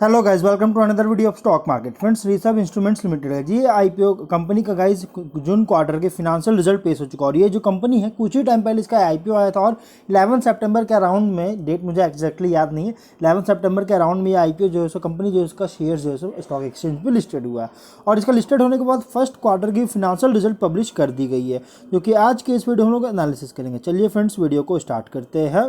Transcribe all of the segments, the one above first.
Hello guys, welcome to another video of stock market. Friends, Rishabh instruments limited है जी, IPO company का guys जून quarter के financial result पेश हो चुका है। और ये जो कंपनी है कुछ ही टाइम पहले इसका आईपीओ आया था और 11 सितंबर के अराउंड में, डेट मुझे एक्जैक्टली याद नहीं है, 11 सितंबर के अराउंड में ये आईपीओ जो है सो कंपनी जो है उसका शेयर जो है सो स्टॉक एक्सचेंज पे लिस्टेड हुआ है। और इसका लिस्टेड होने के बाद फर्स्ट क्वार्टर की फिनेंशियल रिजल्ट पब्लिश कर दी गई है, जो कि आज के इस वीडियो हम लोग एनालिसिस करेंगे। चलिए फ्रेंड्स, वीडियो को स्टार्ट करते हैं।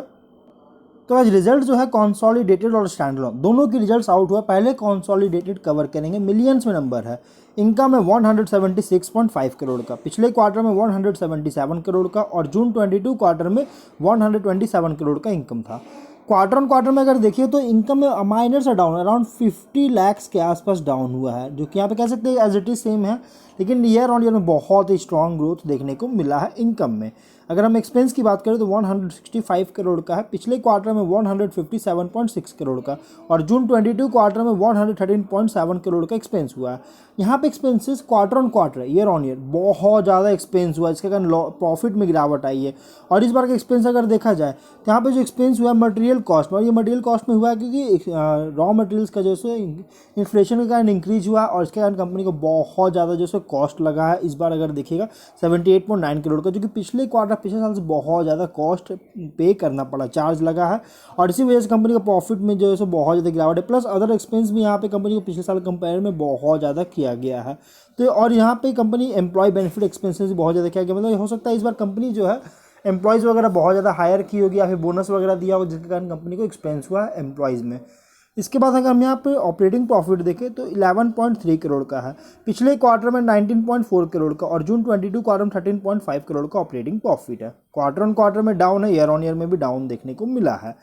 तो आज रिजल्ट जो है कॉन्सॉलिडेटेड और स्टैंडअलोन दोनों की रिजल्ट्स आउट हुआ। पहले कॉन्सॉलिडेटेड कवर करेंगे। मिलियंस में नंबर है। इनकम है 176.5 करोड़ का, पिछले क्वार्टर में 177 करोड़ का और जून 22 क्वार्टर में 127 करोड़ का इनकम था। क्वार्टर ऑन क्वार्टर में अगर देखिए तो इनकम में माइनर सा डाउन, अराउंड 50 लाख के आसपास डाउन हुआ है, जो कि यहाँ पे कह सकते हैं एज इट इज सेम है। लेकिन ईयर ऑन ईयर में बहुत ही स्ट्रॉन्ग ग्रोथ देखने को मिला है इनकम में। अगर हम एक्सपेंस की बात करें तो 165 करोड़ का है, पिछले क्वार्टर में 157.6 करोड़ का और जून 22 क्वार्टर में 113.7 करोड़ का एक्सपेंस हुआ है। यहाँ पे expenses quarter on quarter, year on year बहुत ज़्यादा एक्सपेंस हुआ है, इसके कारण प्रॉफिट में गिरावट आई है। और इस बार का एक्सपेंस अगर देखा जाए तो यहाँ पे जो एक्सपेंस हुआ है मटेरियल कॉस्ट में, और ये मटेरियल कॉस्ट में हुआ है क्योंकि रॉ मटेरियल्स का जो है इन्फ्लेशन के कारण इंक्रीज हुआ और इसके कारण कंपनी को बहुत ज़्यादा जो है कॉस्ट लगा है। इस बार अगर देखिएगा 78.9 करोड़ का, जो कि पिछले साल से बहुत ज़्यादा कॉस्ट पे करना पड़ा, चार्ज लगा है। और इसी वजह से कंपनी का प्रॉफिट में जो है सो बहुत ज़्यादा गिरावट है। प्लस अदर एक्सपेंस भी यहाँ पे कंपनी को पिछले साल कंपेयर में बहुत ज़्यादा किया गया है। तो और यहाँ पे कंपनी एम्प्लॉय बेनिफिट एक्सपेंसेस बहुत ज़्यादा किया गया, मतलब हो सकता है इस बार कंपनी जो है एम्प्लॉयज़ वगैरह बहुत ज़्यादा हायर की होगी या फिर बोनस वगैरह दिया होगा, जिसके कारण कंपनी को एक्सपेंस हुआ है एम्प्लॉयज़ में। इसके बाद अगर हम यहाँ पे ऑपरेटिंग प्रॉफिट देखें तो 11.3 करोड़ का है, पिछले क्वार्टर में 19.4 करोड़ का और जून 22 क्वार्टर में 13.5 करोड़ का ऑपरेटिंग प्रॉफिट है। क्वार्टर ऑन क्वार्टर में डाउन है, ईयर ऑन ईयर में भी डाउन देखने को मिला है।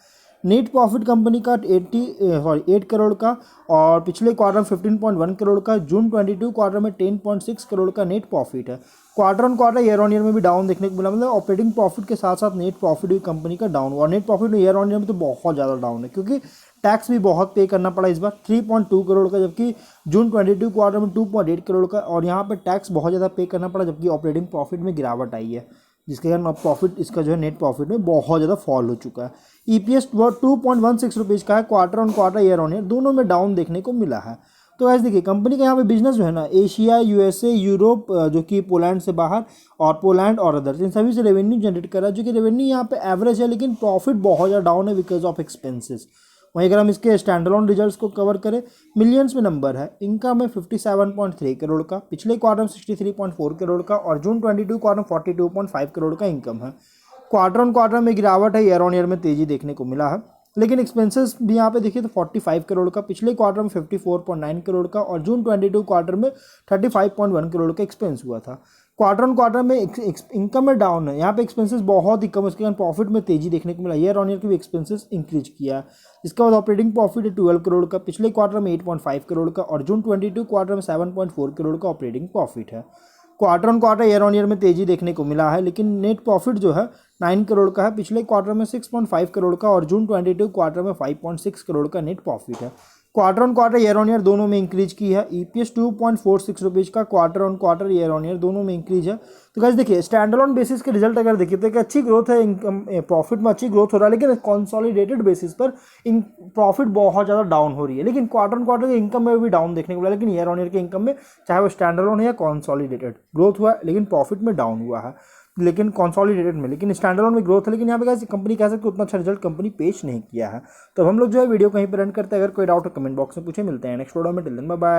नेट प्रॉफिट कंपनी का 8 करोड़ का और पिछले क्वार्टर में 15.1 करोड़ का, जून 22 क्वार्टर में 10.6 करोड़ का नेट प्रॉफिट है। Quarter on quarter, year on year में भी डाउन देखने को मिला, मतलब ऑपरेटिंग प्रॉफिट के साथ साथ नेट प्रॉफिट भी कंपनी का डाउन हुआ। और नेट प्रॉफिट में ईयर ऑन ईयर में तो बहुत ज़्यादा डाउन है, क्योंकि टैक्स भी बहुत पे करना पड़ा इस बार, 3.2 करोड़ का, जबकि जून 22 क्वार्टर में 2.8 करोड़ का, और यहाँ पे टैक्स बहुत ज़्यादा पे करना पड़ा, जबकि ऑपरेटिंग प्रॉफिट में गिरावट आई है, जिसके कारण प्रॉफिट इसका जो है नेट प्रॉफिट में बहुत ज़्यादा फॉल हो चुका है। ईपीएस 2.16 रुपीज़ का है, quarter on quarter, year on year दोनों में डाउन देखने को मिला है। तो ऐसे देखिए कंपनी का यहाँ पे बिजनेस जो है ना, एशिया, यूएसए, यूरोप, जो कि पोलैंड से बाहर और पोलैंड और अदर्स, इन सभी से रेवेन्यू जनरेट कर रहा है, जो कि रेवेन्यू यहाँ पे एवरेज है, लेकिन प्रॉफिट बहुत ज़्यादा डाउन है बिकॉज ऑफ एक्सपेंसेस। वहीं अगर हम इसके स्टैंडअलोन रिजल्ट्स को कवर करें, मिलियंस में नंबर है। इनकम है 57.3 करोड़ का, पिछले क्वार्टर में 63.4 करोड़ का और जून 22 क्वार्टर में 42.5 करोड़ का इनकम है। क्वार्टर ऑन क्वार्टर में गिरावट है, ईयर ऑन ईयर में तेजी देखने को मिला है। लेकिन एक्सपेंसेस भी यहाँ पे देखिए तो 45 करोड़ का, पिछले क्वार्टर में 54.9 करोड़ का और जून 22 क्वार्टर में 35.1 करोड़ का एक्सपेंस हुआ था। क्वार्टर ऑन क्वार्टर में इनकम में डाउन है, यहाँ पे एक्सपेंसेस बहुत ही कम है, उसके कारण प्रॉफिट में तेजी देखने को मिला। ईयर ऑन ईयर के भी एक्सपेंसेस इंक्रीज किया। इसके बाद ऑपरेटिंग प्रॉफिट है 12 करोड़ का, पिछले क्वार्टर में 8.5 करोड़ का और जून 22 क्वार्टर में 7.4 करोड़ का ऑपरेटिंग प्रॉफिट है। Quarter on quarter, year on year में तेजी देखने को मिला है, लेकिन नेट प्रॉफिट जो है 9 करोड़ का है, पिछले क्वार्टर में 6.5 करोड़ का और जून 22 क्वार्टर में 5.6 करोड़ का नेट प्रॉफिट है। Quarter on quarter, year on year दोनों में इंक्रीज की है। ईपीएस 2.46 रुपीज़ का, quarter on quarter, year on year दोनों में इंक्रीज है। तो गाइस देखिए स्टैंडअलोन बेसिस के रिजल्ट अगर देखिए तो एक अच्छी ग्रोथ है, इनकम प्रॉफिट में अच्छी ग्रोथ हो रहा है, लेकिन कंसोलिडेटेड बेसिस पर इन प्रॉफिट बहुत ज़्यादा डाउन हो रही है। लेकिन क्वार्टर ऑन क्वार्टर के इनकम में भी डाउन देखने को मिला, लेकिन ईयर ऑन ईयर के इनकम में चाहे वो स्टैंडअलोन है या कंसोलिडेटेड, ग्रोथ हुआ है, लेकिन प्रॉफिट में डाउन हुआ है, लेकिन कंसोलिडेटेड में। लेकिन स्टैंडअलोन में ग्रोथ है, लेकिन यहाँ पे कैसे कंपनी कह सकते उतना अच्छा रिजल्ट कंपनी पेश नहीं किया है। तो हम लोग जो है वीडियो कहीं पर एंड करते हैं। अगर कोई डाउट है कमेंट बॉक्स में पूछे। मिलते हैं नेक्स्ट वीडियो में, टिल देन बाय बाय।